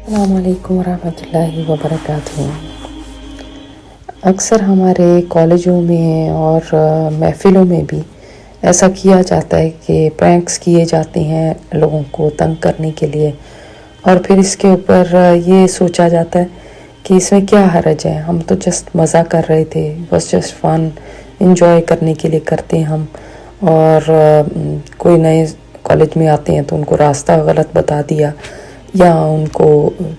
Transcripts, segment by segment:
السلام علیکم ورحمۃ اللہ وبرکاتہ۔ اکثر ہمارے کالجوں میں اور محفلوں میں بھی ایسا کیا جاتا ہے کہ پرینکس کیے جاتے ہیں لوگوں کو تنگ کرنے کے لیے، اور پھر اس کے اوپر یہ سوچا جاتا ہے کہ اس میں کیا حرج ہے، ہم تو جسٹ مزہ کر رہے تھے، بس جسٹ فن انجوائے کرنے کے لیے کرتے ہیں ہم، اور کوئی نئے کالج میں آتے ہیں تو ان کو راستہ غلط بتا دیا یا ان کو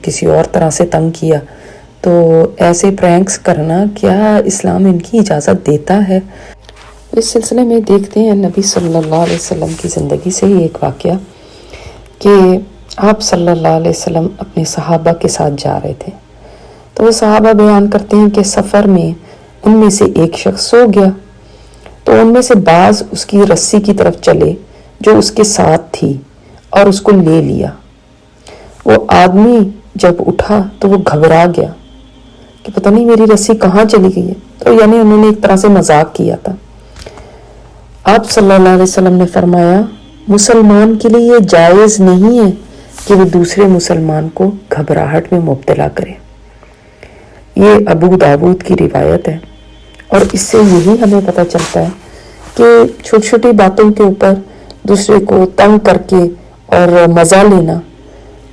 کسی اور طرح سے تنگ کیا، تو ایسے پرینکس کرنا کیا اسلام ان کی اجازت دیتا ہے؟ اس سلسلے میں دیکھتے ہیں نبی صلی اللہ علیہ وسلم کی زندگی سے ہی ایک واقعہ کہ آپ صلی اللہ علیہ وسلم اپنے صحابہ کے ساتھ جا رہے تھے، تو وہ صحابہ بیان کرتے ہیں کہ سفر میں ان میں سے ایک شخص سو گیا، تو ان میں سے بعض اس کی رسی کی طرف چلے جو اس کے ساتھ تھی اور اس کو لے لیا۔ وہ آدمی جب اٹھا تو وہ گھبرا گیا کہ پتہ نہیں میری رسی کہاں چلی گئی ہے، تو یعنی انہوں نے ایک طرح سے مذاق کیا تھا۔ آپ صلی اللہ علیہ وسلم نے فرمایا مسلمان کے لیے یہ جائز نہیں ہے کہ وہ دوسرے مسلمان کو گھبراہٹ میں مبتلا کرے۔ یہ ابو داود کی روایت ہے، اور اس سے یہی ہمیں پتہ چلتا ہے کہ چھوٹی چھوٹی باتوں کے اوپر دوسرے کو تنگ کر کے اور مزہ لینا،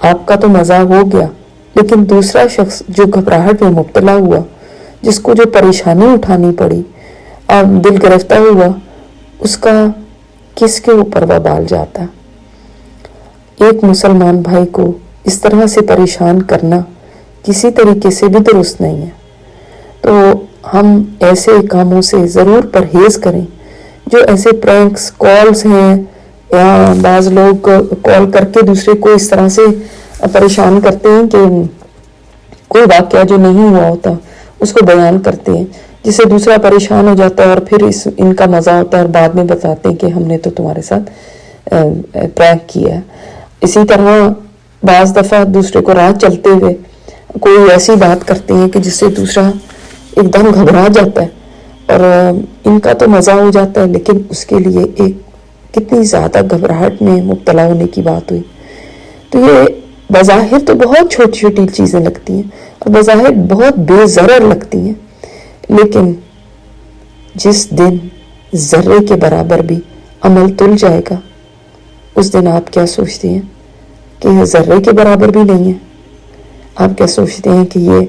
آپ کا تو مزہ ہو گیا، لیکن دوسرا شخص جو گھبراہٹ میں مبتلا ہوا، جس کو جو پریشانی اٹھانی پڑی اور دل گرفتہ ہوا، اس کا کس کے اوپر وبال جاتا۔ ایک مسلمان بھائی کو اس طرح سے پریشان کرنا کسی طریقے سے بھی درست نہیں ہے، تو ہم ایسے کاموں سے ضرور پرہیز کریں۔ جو ایسے پرینکس کالز ہیں یا بعض لوگ کال کر کے دوسرے کو اس طرح سے پریشان کرتے ہیں کہ کوئی واقعہ جو نہیں ہوا ہوتا اس کو بیان کرتے ہیں، جس سے دوسرا پریشان ہو جاتا ہے، اور پھر ان کا مزہ ہوتا ہے اور بعد میں بتاتے ہیں کہ ہم نے تو تمہارے ساتھ پرینک کیا ہے۔ اسی طرح بعض دفعہ دوسرے کو راہ چلتے ہوئے کوئی ایسی بات کرتے ہیں کہ جس سے دوسرا ایک دم گھبرا جاتا ہے، اور ان کا تو مزہ ہو جاتا ہے، لیکن اس کے لیے ایک کتنی زیادہ گھبراہٹ میں مبتلا ہونے کی بات ہوئی۔ تو یہ بظاہر تو بہت چھوٹی چھوٹی چیزیں لگتی ہیں اور بظاہر بہت بے ضرر لگتی ہیں، لیکن جس دن ذرے کے برابر بھی عمل تل جائے گا، اس دن آپ کیا سوچتے ہیں کہ یہ ذرے کے برابر بھی نہیں ہے؟ آپ کیا سوچتے ہیں کہ یہ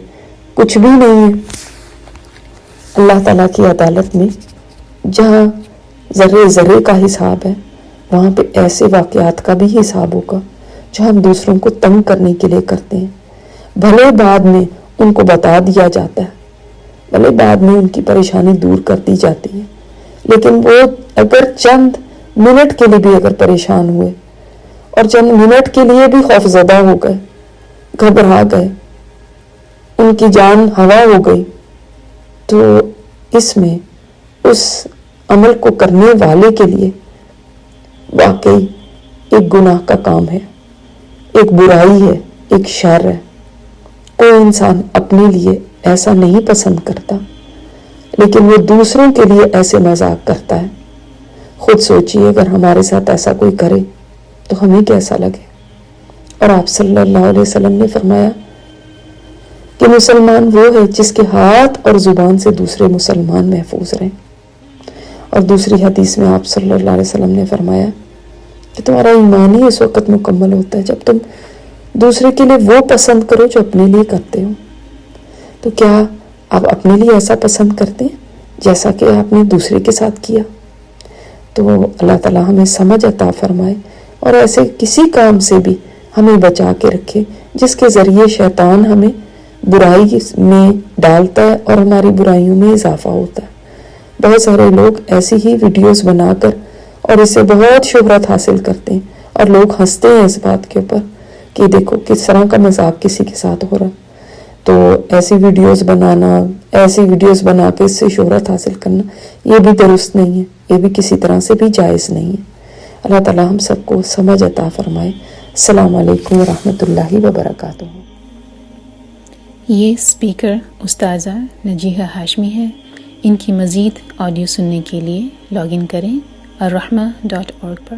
کچھ بھی نہیں ہے؟ اللہ تعالیٰ کی عدالت میں جہاں ذرے ذرے کا حساب ہے، وہاں پہ ایسے واقعات کا بھی حساب ہوگا جو ہم دوسروں کو تنگ کرنے کے لیے کرتے ہیں۔ بھلے بعد میں ان کو بتا دیا جاتا ہے، بھلے بعد میں ان کی پریشانی دور کر دی جاتی ہے، لیکن وہ اگر چند منٹ کے لیے بھی اگر پریشان ہوئے اور چند منٹ کے لیے بھی خوفزدہ ہو گئے، گھبرا گئے، ان کی جان ہوا ہو گئی، تو اس میں اس عمل کو کرنے والے کے لیے واقعی ایک گناہ کا کام ہے، ایک برائی ہے، ایک شر ہے۔ کوئی انسان اپنے لیے ایسا نہیں پسند کرتا، لیکن وہ دوسروں کے لیے ایسے مذاق کرتا ہے۔ خود سوچئے اگر ہمارے ساتھ ایسا کوئی کرے تو ہمیں کیسا لگے۔ اور آپ صلی اللہ علیہ وسلم نے فرمایا کہ مسلمان وہ ہے جس کے ہاتھ اور زبان سے دوسرے مسلمان محفوظ رہیں۔ اور دوسری حدیث میں آپ صلی اللہ علیہ وسلم نے فرمایا کہ تمہارا ایمان ہی اس وقت مکمل ہوتا ہے جب تم دوسرے کے لیے وہ پسند کرو جو اپنے لیے کرتے ہو۔ تو کیا آپ اپنے لیے ایسا پسند کرتے ہیں جیسا کہ آپ نے دوسرے کے ساتھ کیا؟ تو اللہ تعالیٰ ہمیں سمجھ عطا فرمائے اور ایسے کسی کام سے بھی ہمیں بچا کے رکھے جس کے ذریعے شیطان ہمیں برائی میں ڈالتا ہے اور ہماری برائیوں میں اضافہ ہوتا ہے۔ بہت سارے لوگ ایسی ہی ویڈیوز بنا کر اور اس سے بہت شہرت حاصل کرتے ہیں، اور لوگ ہنستے ہیں اس بات کے اوپر کہ دیکھو کس طرح کا مذاق کسی کے ساتھ ہو رہا۔ تو ایسی ویڈیوز بنانا، ایسی ویڈیوز بنا کے اس سے شہرت حاصل کرنا، یہ بھی درست نہیں ہے، یہ بھی کسی طرح سے بھی جائز نہیں ہے۔ اللہ تعالیٰ ہم سب کو سمجھ عطا فرمائے۔ السلام علیکم ورحمۃ اللہ وبرکاتہ۔ یہ اسپیکر استاذہ نجیحہ ہاشمی ہے۔ ان کی مزید آڈیو سننے کے لیے لاگ ان کریں الرحمہ.org پر۔